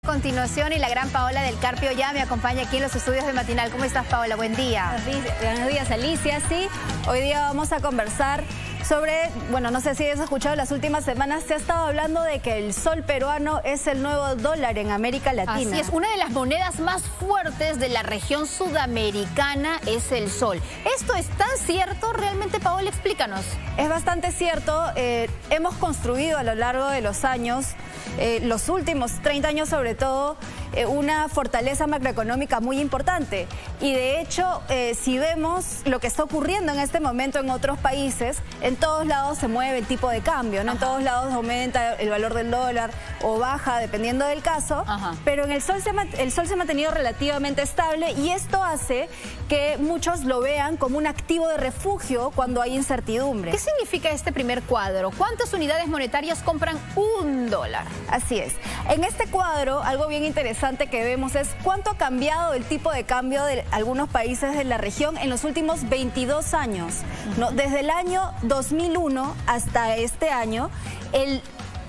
Continuación y la gran Paola del Carpio ya me acompaña aquí en los estudios de Matinal. ¿Cómo estás, Paola? Buen día. Buenos días, Alicia. Sí, hoy día vamos a conversar sobre, bueno, no sé si has escuchado, las últimas semanas se ha estado hablando de que el sol peruano es el nuevo dólar en América Latina. Así es, una de las monedas más fuertes de la región sudamericana es el sol. ¿Esto es tan cierto? Realmente, Paola, explícanos. Es bastante cierto. Hemos construido a lo largo de los años, los últimos 30 años sobre todo, una fortaleza macroeconómica muy importante. Y de hecho, si vemos lo que está ocurriendo en este momento en otros países, en todos lados se mueve el tipo de cambio, ¿no? En todos lados aumenta el valor del dólar o baja, dependiendo del caso. Pero en el sol se ha mantenido relativamente estable y esto hace que muchos lo vean como un activo de refugio cuando hay incertidumbre. ¿Qué significa este primer cuadro? ¿Cuántas unidades monetarias compran un dólar? Así es. En este cuadro, algo bien interesante que vemos es cuánto ha cambiado el tipo de cambio de algunos países de la región en los últimos 22 años, ¿no? Desde el año 2001 hasta este año, el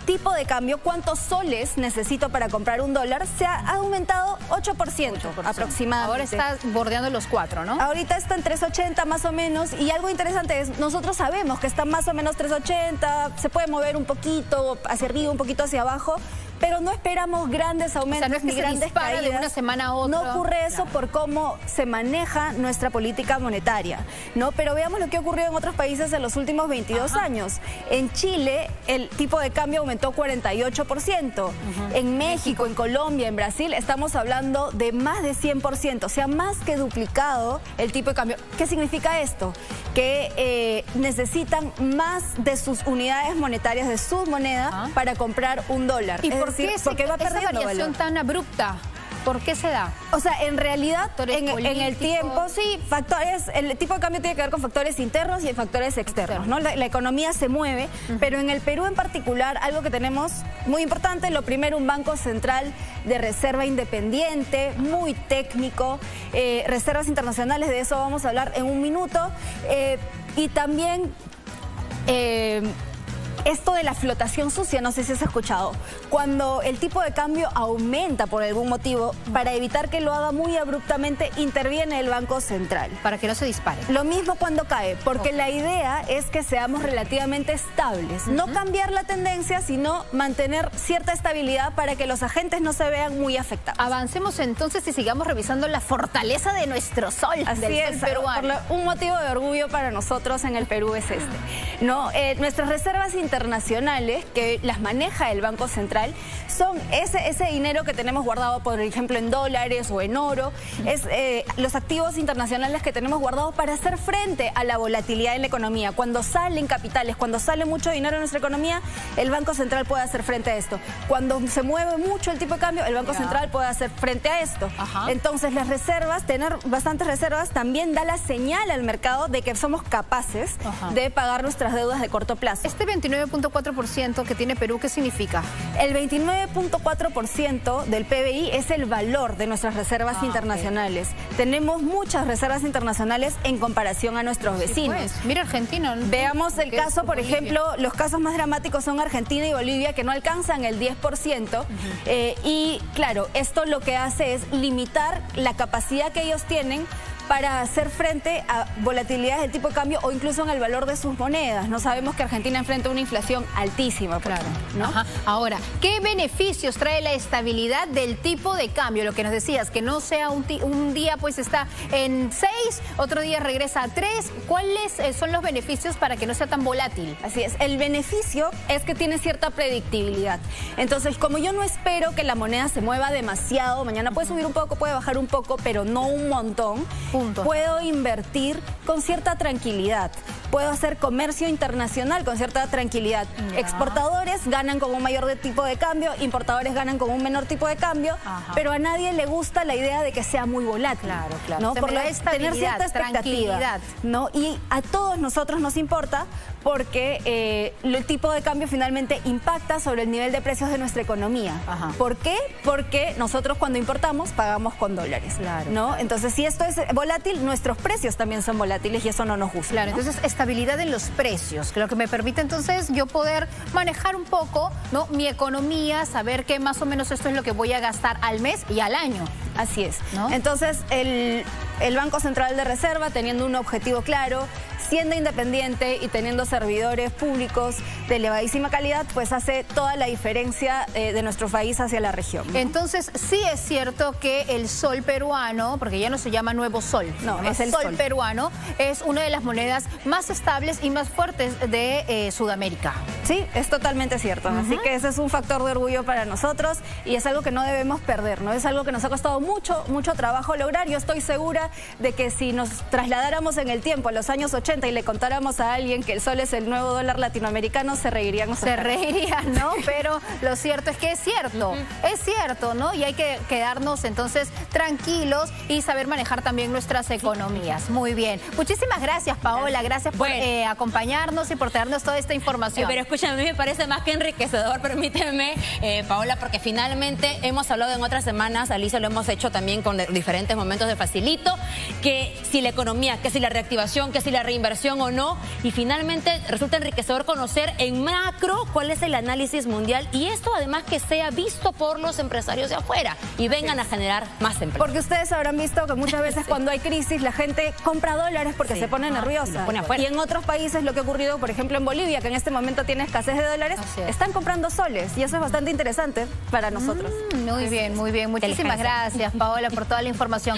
tipo de cambio, cuántos soles necesito para comprar un dólar, se ha aumentado 8% aproximadamente. Ahora está bordeando los 4, ¿no? Ahorita está en 3.80 más o menos, y algo interesante es, nosotros sabemos que está más o menos 3.80, se puede mover un poquito hacia arriba, un poquito hacia abajo, pero no esperamos grandes aumentos, o sea, no es que ni grandes caídas de una semana a otra. No ocurre eso por cómo se maneja nuestra política monetaria, ¿no? Pero veamos lo que ha ocurrido en otros países en los últimos 22 años. En Chile, el tipo de cambio aumentó 48%. En México, en Colombia, en Brasil, estamos hablando de más de 100%. O sea, más que duplicado el tipo de cambio. ¿Qué significa esto? Que necesitan más de sus unidades monetarias, de su moneda, para comprar un dólar. ¿Y por qué porque va esa perdiendo variación valor tan abrupta? ¿Por qué se da? O sea, en realidad, en el políticos. tiempo, sí, el tipo de cambio tiene que ver con factores internos y factores externos, ¿no? La economía se mueve, pero en el Perú en particular, algo que tenemos muy importante, lo primero, un banco central de reserva independiente, muy técnico, reservas internacionales, de eso vamos a hablar en un minuto, y también esto de la flotación sucia, no sé si has escuchado. Cuando el tipo de cambio aumenta por algún motivo, para evitar que lo haga muy abruptamente, interviene el Banco Central. Para que no se dispare. Lo mismo cuando cae, porque la idea es que seamos relativamente estables. No cambiar la tendencia, sino mantener cierta estabilidad para que los agentes no se vean muy afectados. Avancemos entonces y sigamos revisando la fortaleza de nuestro sol. Así es, peruano. Un motivo de orgullo para nosotros en el Perú es este, ¿no? Nuestras reservas internacionales, que las maneja el Banco Central, son ese dinero que tenemos guardado, por ejemplo, en dólares o en oro, es los activos internacionales que tenemos guardados para hacer frente a la volatilidad en la economía. Cuando salen capitales, cuando sale mucho dinero en nuestra economía, el Banco Central puede hacer frente a esto. Cuando se mueve mucho el tipo de cambio, el Banco Central puede hacer frente a esto. Entonces, las reservas, tener bastantes reservas, también da la señal al mercado de que somos capaces de pagar nuestras deudas de corto plazo. Este 29.4% que tiene Perú, ¿qué significa? El 29.4% del PBI es el valor de nuestras reservas internacionales. Tenemos muchas reservas internacionales en comparación a nuestros vecinos. Pues, mira Argentina. Veamos el caso, por ejemplo, los casos más dramáticos son Argentina y Bolivia, que no alcanzan el 10%. Y claro, esto lo que hace es limitar la capacidad que ellos tienen para hacer frente a volatilidades del tipo de cambio o incluso en el valor de sus monedas. No sabemos que Argentina enfrenta una inflación altísima, claro, ¿no? Ahora, ¿qué beneficios trae la estabilidad del tipo de cambio? Lo que nos decías, que no sea un día pues está en 6, otro día regresa a 3. ¿Cuáles son los beneficios para que no sea tan volátil? Así es, el beneficio es que tiene cierta predictibilidad. Entonces, como yo no espero que la moneda se mueva demasiado, mañana puede subir un poco, puede bajar un poco, pero no un montón, puedo invertir con cierta tranquilidad. Puedo hacer comercio internacional con cierta tranquilidad. Exportadores ganan con un mayor tipo de cambio, importadores ganan con un menor tipo de cambio, pero a nadie le gusta la idea de que sea muy volátil. ¿No? Por tener cierta expectativa, ¿no? Y a todos nosotros nos importa porque el tipo de cambio finalmente impacta sobre el nivel de precios de nuestra economía. ¿Por qué? Porque nosotros cuando importamos pagamos con dólares, ¿no? Entonces, si esto es volátil, volátil, nuestros precios también son volátiles y eso no nos gusta. Claro, ¿no? entonces estabilidad en los precios, que lo que me permite entonces yo poder manejar un poco, ¿no?, mi economía, saber que más o menos esto es lo que voy a gastar al mes y al año. Así es, ¿no? Entonces el Banco Central de Reserva, teniendo un objetivo claro, siendo independiente y teniendo servidores públicos de elevadísima calidad, pues hace toda la diferencia de nuestro país hacia la región. Entonces sí es cierto que el sol peruano, porque ya no se llama nuevo sol, no, es el sol peruano, es una de las monedas más estables y más fuertes de Sudamérica. Sí, es totalmente cierto. Así que ese es un factor de orgullo para nosotros y es algo que no debemos perder, ¿no? Es algo que nos ha costado mucho trabajo lograr. Yo estoy segura de que si nos trasladáramos en el tiempo a los años 80 y le contáramos a alguien que el sol es el nuevo dólar latinoamericano, se reirían. Se reirían, ¿no? Pero lo cierto es que es cierto, ¿no? Y hay que quedarnos entonces tranquilos y saber manejar también nuestras economías. Muy bien. Muchísimas gracias, Paola. Gracias por acompañarnos y por traernos toda esta información. Pero escúchame, a mí me parece más que enriquecedor, permíteme, Paola, porque finalmente hemos hablado en otras semanas, Alicia, lo hemos hecho también con diferentes momentos de Facilito, que si la economía, que si la reactivación, que si la reinversión o no, y finalmente resulta enriquecedor conocer en macro cuál es el análisis mundial y esto además que sea visto por los empresarios de afuera y vengan a generar más empleo. Porque ustedes habrán visto que muchas veces cuando hay crisis la gente compra dólares porque se pone nerviosa. Y en otros países lo que ha ocurrido, por ejemplo en Bolivia, que en este momento tiene escasez de dólares, están comprando soles y eso es bastante interesante para nosotros. Muy bien, muy bien. Muchísimas gracias, Paola, por toda la información.